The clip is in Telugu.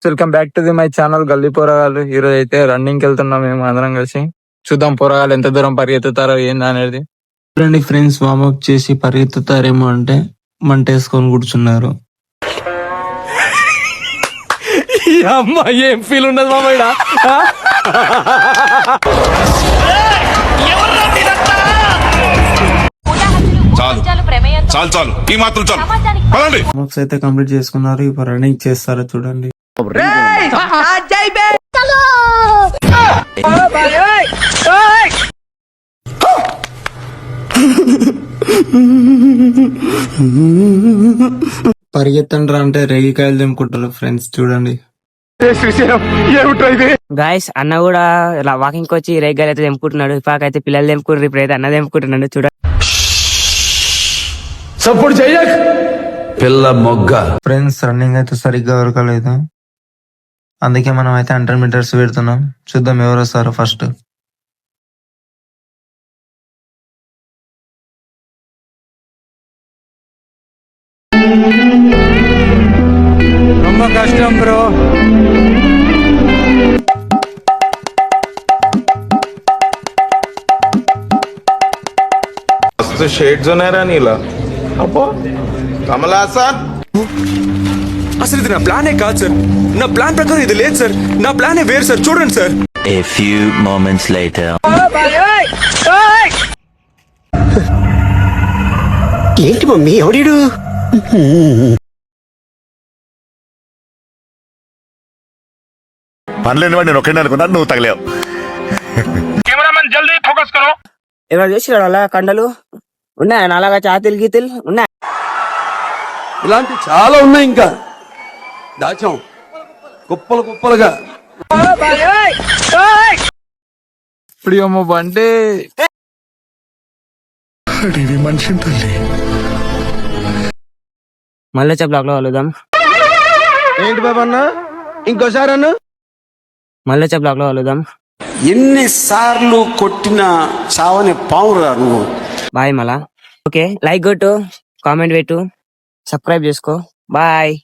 Welcome back to my channel గల్లీ పోరగాళ్ళు. ఈ రోజు అయితే రన్నింగ్ కి వెళ్తున్నాం మేము అందరం కలిసి. చూద్దాం పోరగాళ్ళు ఎంత దూరం పరిగెత్తుతారో ఏంది అనేది. చూడండి ఫ్రెండ్స్, వార్మప్ చేసి పరిగెత్తుతారేమో అంటే మంట వేసుకొని కూర్చున్నారు. అమ్మా ఏం ఫీల్ ఉండదు మామ ఈడ. చాలు ఈ మాత్రం చాలు. వార్మప్స్ అయితే కంప్లీట్ చేసుకున్నారు. ఇప్పుడు రన్నింగ్ చేస్తారో చూడండి. పరిగెత్తండ్రా అంటే రేగికాయలు తెంపుకుంటారు ఫ్రెండ్స్. చూడండి గాయస్, అన్న కూడా వాకింగ్ వచ్చి రేగ్గాలు అయితే తెంపుకుంటున్నాడు. ఇప్పటికైతే పిల్లలు తెంపుకుంటారు, ఇప్పుడైతే అన్న తెంపుకుంటున్నాడు. చూడండి సపోర్ట్ చెయ్యక్ పిల్ల మొగ్గ. ఫ్రెండ్స్, రన్నింగ్ అయితే సరిగ్గా దొరకలేదు. అందుకే మనం అయితే 100 మీటర్స్ పెడుతున్నాం. చూద్దాం ఎవరు వస్తారో ఫస్ట్. ரொம்ப కష్టం బ్రో. షేడ్స్ ఉన్నాయరా నీలా. అబ్బో కమలాసన్, అసలు ఇది నా ప్లానే కాదు సార్. నా ప్లాన్ ప్రకారం ఇది లేదు సార్. నా ప్లానే వేరు సార్. చూడండి sir. A few moments later. ఏంటి మమ్మీ ఎవడీడు? పనిలేని వాడు నేను ఒక్కడే అనుకున్నాను, నువ్వు తగలేవు. కెమెరామెన్ జల్దీ ఫోకస్ కరో. ఎవరు చూసినాడు అలా కండలు ఉన్నాయా? నాలాగా చాతిల్ గీతిల్ ఉన్నాయా? ఇలాంటి చాలా ఉన్నాయి, ఇంకా దాచాం కుప్పలు కుప్పలుగా. ఇప్పుడు ఏమో బండి మళ్ళీ బ్లాక్ లో కలుద్దాం. ఏంటి బాబా అన్న, ఇంకోసారి అన్న. మళ్ళీ బ్లాక్ లో కలుద్దాం. ఎన్నిసార్లు కొట్టిన చావని పావురా నువ్వు. బాయ్ మళ్ళా. ఓకే, లైక్ కొట్టు, కామెంట్ పెట్టు, సబ్స్క్రైబ్ చేసుకో. బాయ్.